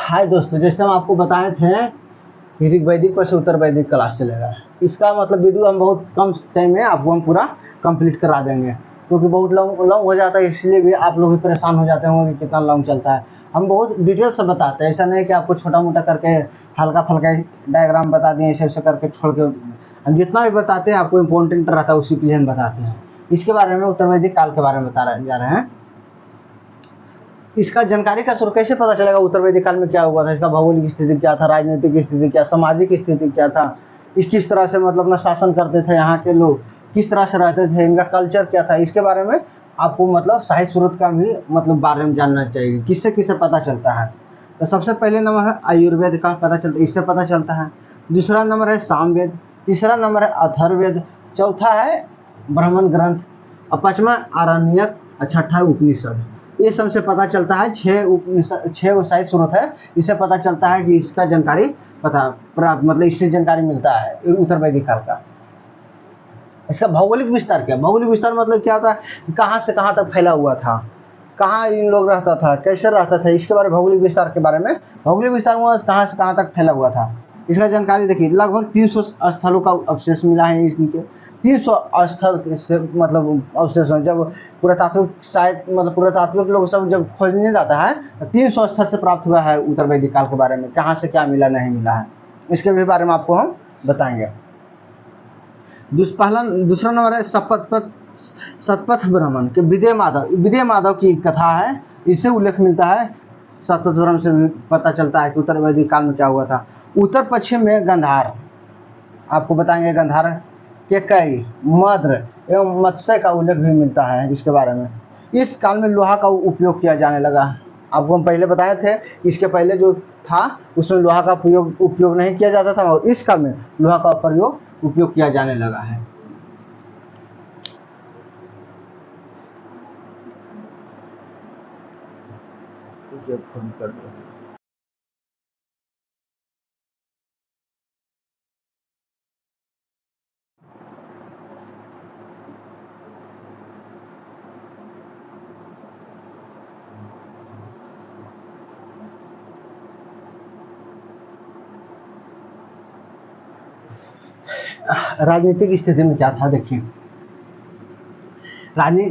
हाय दोस्तों, जैसे हम आपको बताए थे कि ऋग वैदिक पर से उत्तर वैदिक क्लास चलेगा। इसका मतलब वीडियो हम बहुत कम टाइम में आपको हम पूरा कंप्लीट करा देंगे, क्योंकि बहुत लॉन्ग लॉन्ग हो जाता है, इसलिए भी आप लोग भी परेशान हो जाते होंगे कि कितना लॉन्ग चलता है। हम बहुत डिटेल से बताते हैं, ऐसा नहीं कि आपको छोटा मोटा करके हल्का फुल्का डायग्राम बता दें, ऐसे ऐसे करके छोड़ के। हम जितना भी बताते हैं आपको इम्पोर्टेंट रहता है उसी के लिए हम बताते हैं। इसके बारे में उत्तर वैदिक काल के बारे में बता जा रहे हैं। इसका जानकारी का स्रोत कैसे पता चलेगा उत्तर वैदिक काल में क्या हुआ था, इसका भौगोलिक स्थिति क्या था, राजनीतिक स्थिति क्या, सामाजिक स्थिति क्या था, इस किस तरह से मतलब ना शासन करते थे यहाँ के लोग, किस तरह से रहते थे, इनका कल्चर क्या था, इसके बारे में आपको मतलब साहित्य स्रोत का भी मतलब बारे में जानना चाहिए, किससे किससे पता चलता है। तो सबसे पहले नंबर है आयुर्वेद का पता चलता है, इससे पता चलता है। दूसरा नंबर है सामवेद, तीसरा नंबर है अथर्ववेद, चौथा है ब्राह्मण ग्रंथ, और पांचवा आरण्यक, और छठा उपनिषद। ये सबसे पता चलता है। छह साहित्य स्रोत है, इससे पता चलता है कि इसका जानकारी पता प्राप्त मतलब इससे जानकारी मिलता है उत्तर वैदिक काल का। इसका भौगोलिक विस्तार क्या, भौगोलिक विस्तार मतलब क्या होता है, कहाँ से कहाँ तक फैला हुआ था, कहाँ इन लोग रहता था, कैसे रहता था, इसके बारे में भौगोलिक विस्तार के बारे में। भौगोलिक विस्तार में कहाँ से कहाँ तक फैला हुआ था, इसका जानकारी देखिए। लगभग 300 स्थलों का अवशेष मिला है इनके। 300 स्थल से मतलब अवशेष हैं। जब पुरातात्विक शायद मतलब पुरातात्विक लोग सब जब खोजने जाता है तो 300 स्थल से प्राप्त हुआ है उत्तर वैदिक काल के बारे में, कहाँ से क्या मिला नहीं मिला है, इसके भी बारे में आपको हम बताएंगे। दूसरा नंबर है शतपथ ब्राह्मण के विदय माधव की कथा है, इससे उल्लेख मिलता है। शतपथ ब्राह्मण से भी पता चलता है कि उत्तर वैदिक काल में क्या हुआ था। उत्तर पश्चिम में गंधार, आपको बताएंगे गंधार के कई मद्र एवं मत्स्य का उल्लेख भी मिलता है इसके बारे में। इस काल में लोहा का उपयोग किया जाने लगा। आपको हम पहले बताए थे, इसके पहले जो था उसमें लोहा का उपयोग नहीं किया जाता था, और इस काल में लोहा का उपयोग किया जाने लगा है। फोन कर दो। राजनीतिक स्थिति में क्या था देखिए।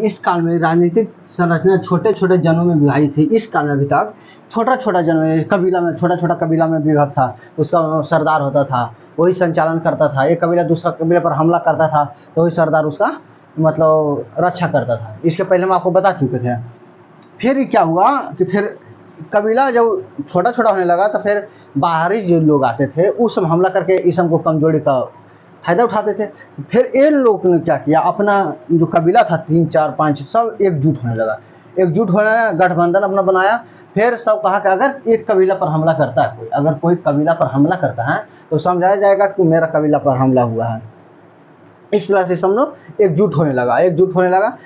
इस काल में राजनीतिक संरचना छोटे छोटे जनों में विभाजित थी। इस काल में अभी तक छोटा छोटा जन कबीला में छोटा छोटा कबीला में विभाग था, उसका सरदार होता था, वही संचालन करता था। एक कबीला दूसरा कबीला पर हमला करता था तो वही सरदार उसका मतलब रक्षा करता था। इसके पहले हम आपको बता चुके थे। फिर क्या हुआ कि फिर कबीला जब छोटा छोटा होने लगा तो फिर बाहरी जो लोग आते थे उस समय हमला करके इस हमको कमजोरी का फायदा उठाते थे। फिर इन लोग ने क्या किया, अपना जो कबीला था 3 4 5 सब एकजुट होने लगा, एकजुट होने लगा, गठबंधन अपना बनाया। फिर सब कहा कि अगर एक कबीला पर हमला करता है कोई, अगर कोई कबीला पर हमला करता है तो समझाया जाएगा कि मेरा कबीला पर हमला हुआ है। इस वजह से सब लोग एकजुट होने लगा।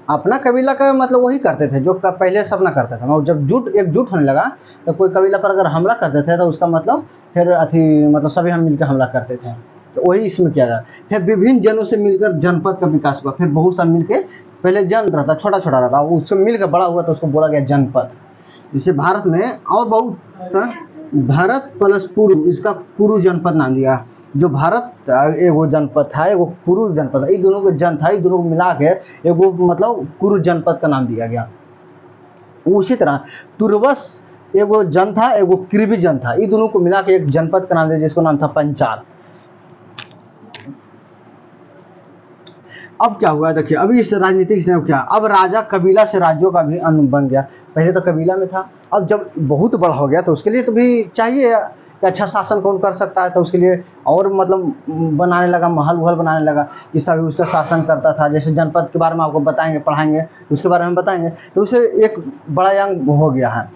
अपना कबीला का मतलब वही करते थे जो पहले सब ना करते थे। और जब एकजुट होने लगा तो कोई कबीला पर अगर हमला करते थे तो उसका मतलब फिर मतलब सभी हम मिलकर हमला करते थे। तो वही इसमें किया गया। फिर विभिन्न जनों से मिलकर जनपद का विकास हुआ। फिर बहुत सा मिलके, पहले जन रहता छोटा छोटा रहता, उससे मिलकर बड़ा हुआ तो उसको बोला गया जनपद। जैसे भारत में और बहुत सा भारत प्लस पुरु, इसका पुरु जनपद नाम दिया। जो भारत एगो जनपद था, एगो पुरु जनपद था, इन दोनों को जन था, इन दोनों को मिला के एगो मतलब पुरु जनपद का नाम दिया गया। उसी तरह तुर्वस एगो जन था, एगो कृवि जन था, इन दोनों को मिला के एक जनपद का नाम दिया जिसको नाम था पंचाल। अब क्या हुआ देखिए, अभी इस राजनीतिक स्थिति में क्या, अब राजा कबीला से राज्यों का भी अन्न बन गया। पहले तो कबीला में था, अब जब बहुत बड़ा हो गया तो उसके लिए तो भी चाहिए कि अच्छा शासन कौन कर सकता है, तो उसके लिए और मतलब बनाने लगा, महल वहल बनाने लगा, ये सब उसका शासन करता था। जैसे जनपद के बारे में आपको बताएंगे, पढ़ाएंगे, उसके बारे में बताएंगे। तो उसे एक बड़ा अंग हो गया है।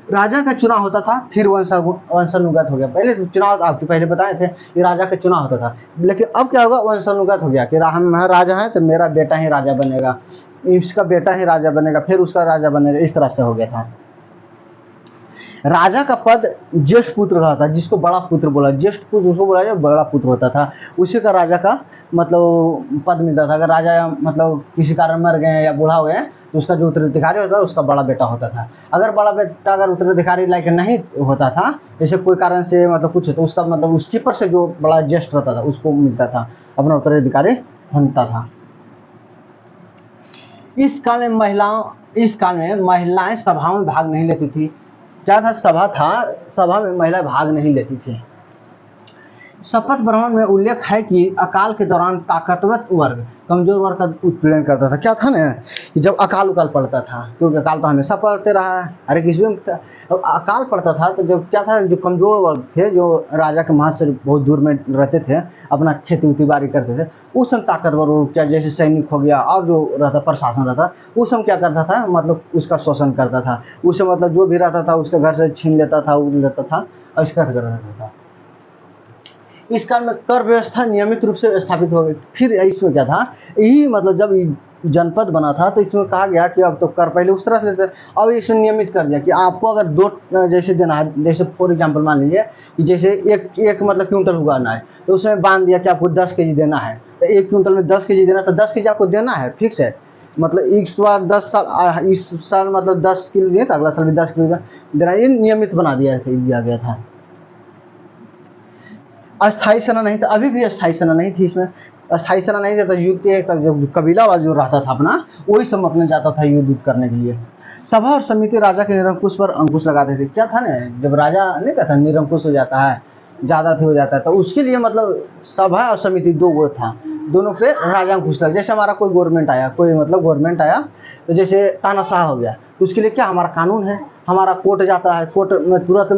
राजा का चुनाव होता था, फिर वंशानुगत हो गया। पहले चुनाव आपको पहले बताए थे कि राजा का चुनाव होता था, लेकिन अब क्या होगा, वंशानुगत हो गया कि हम राजा हैं तो मेरा बेटा ही राजा बनेगा, इसका बेटा ही राजा बनेगा, फिर उसका राजा बनेगा, इस तरह से हो गया था। राजा का पद ज्येष्ठ पुत्र का था, जिसको बड़ा पुत्र बोला, ज्येष्ठ पुत्र उसको बोला जाए, बड़ा पुत्र होता था, उसी का राजा का मतलब पद मिलता था। अगर राजा मतलब किसी कारण मर गए या बूढ़ा हो गए तो उसका जो उत्तराधिकारी होता था उसका बड़ा बेटा होता था। अगर बड़ा बेटा अगर उत्तराधिकारी लायक नहीं होता था, जैसे कोई कारण से मतलब कुछ, तो उसका मतलब उसके पर से जो बड़ा ज्येष्ठ रहता था उसको मिलता था, अपना उत्तराधिकारी बनता था। इस काल में महिलाएं सभाओं में भाग नहीं लेती थी। क्या था? सभा में महिलाएं भाग नहीं लेती थी। शपथ ब्राह्मण में उल्लेख है कि अकाल के दौरान ताकतवर वर्ग कमजोर वर्ग का उत्पीड़न करता था। क्या था ना कि जब अकाल उकाल पड़ता था, क्योंकि अकाल तो हमेशा पड़ते रहा है, हर किसी में अब अकाल पड़ता था, तो जब क्या था, जो कमजोर वर्ग थे, जो राजा के महल से बहुत दूर में रहते थे, अपना खेती उती बाड़ी करते थे, उस समय ताकतवर वर्ग, क्या जैसे सैनिक हो गया और जो रहता प्रशासन रहता, उस समय क्या करता था, मतलब उसका शोषण करता था। उस समय मतलब जो भी रहता था उसके घर से छीन लेता था, उड़ लेता था और इसका कर रहता था। इस काल में कर व्यवस्था नियमित रूप से स्थापित हो गई। फिर इसमें क्या था, यही मतलब जब जनपद बना था तो इसमें कहा गया कि अब तो कर पहले उस तरह से थे, अब इसमें नियमित कर दिया कि आपको अगर 2 जैसे देना है, जैसे फॉर एग्जाम्पल मान लीजिए कि जैसे एक मतलब क्विंटल उगाना है, तो उसमें बांध दिया कि आपको 10 केजी देना है, तो 1 क्विंटल में 10 केजी देना, तो 10 केजी आपको देना है, फिक्स है। मतलब इस बार 10 साल, इस साल मतलब 10 किलो दिए, तो अगला साल भी 10 किलो देना, ये नियमित बना दिया गया था। अस्थायी सेना नहीं था, अभी भी अस्थायी सेना नहीं थी इसमें। अस्थायी सेना नहीं था तो युद्ध के जो कबीला वाला जो रहता था अपना, वही सब अपने जाता था युद्ध करने के लिए। सभा और समिति राजा के निरंकुश पर अंकुश लगाते थे। क्या था ना, जब राजा नहीं कहता निरंकुश हो जाता है, ज़्यादा हो जाता है, तो उसके लिए मतलब सभा और समिति 2 वो था, दोनों पे राजा अंकुश लगा। जैसे हमारा कोई गवर्नमेंट आया, तो जैसे तानाशाह हो गया, तो उसके लिए क्या हमारा कानून है, हमारा कोर्ट जाता है, कोर्ट में तुरंत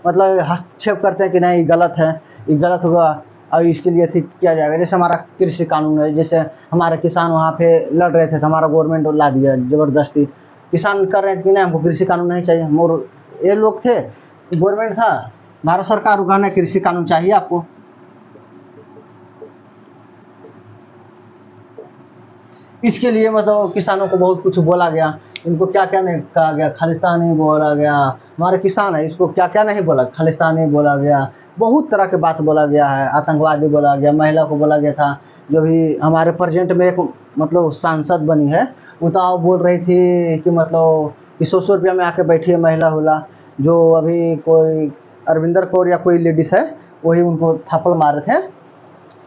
मतलब हस्तक्षेप करते हैं कि नहीं गलत है, ये गलत होगा, और इसके लिए ठीक किया जाएगा। जैसे हमारा कृषि कानून है, जैसे हमारे किसान वहाँ पे लड़ रहे थे तो हमारा गवर्नमेंट ला दिया ज़बरदस्ती, किसान कर रहे थे कि नहीं हमको कृषि कानून नहीं चाहिए, मोर ये लोग थे, गवर्नमेंट था, भारत सरकार को कहना कृषि कानून चाहिए आपको। इसके लिए मतलब किसानों को बहुत कुछ बोला गया, इनको क्या क्या नहीं कहा गया, खालिस्तानी बोला गया, हमारे किसान है इसको क्या क्या नहीं बोला, खालिस्तानी बोला गया, बहुत तरह के बात बोला गया है, आतंकवादी बोला गया, महिला को बोला गया था। जो भी हमारे प्रेजेंट में एक मतलब सांसद बनी है, वो तो बोल रही थी कि मतलब कि 100 रुपया में आके बैठी है महिला हुला, जो अभी कोई अरविंदर कौर या कोई लेडीज़ है, वही उनको थप्पड़ मारे थे।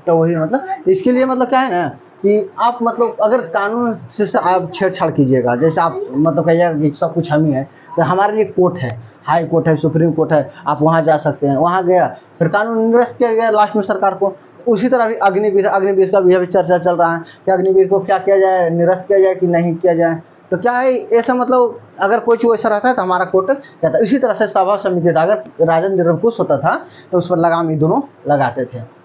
तो वही मतलब इसके लिए मतलब क्या है ना कि आप मतलब अगर कानून से आप छेड़छाड़ कीजिएगा, जैसे आप मतलब कहिएगा कि सब कुछ हम ही है, तो हमारे लिए कोर्ट है, हाई कोर्ट है, सुप्रीम कोर्ट है, आप वहाँ जा सकते हैं, वहाँ गया फिर कानून निरस्त किया गया लास्ट में सरकार को। उसी तरह भी अग्निवीर का भी अभी चर्चा चल रहा है कि अग्निवीर को क्या किया जाए, निरस्त किया जाए कि नहीं किया जाए। तो क्या है ऐसा मतलब अगर कोई चीज़ ऐसा रहता है तो हमारा कोर्ट कहता है। इसी तरह से सभा समिति था, अगर राजा निरंकुश होता था तो उस पर लगाम ये दोनों लगाते थे।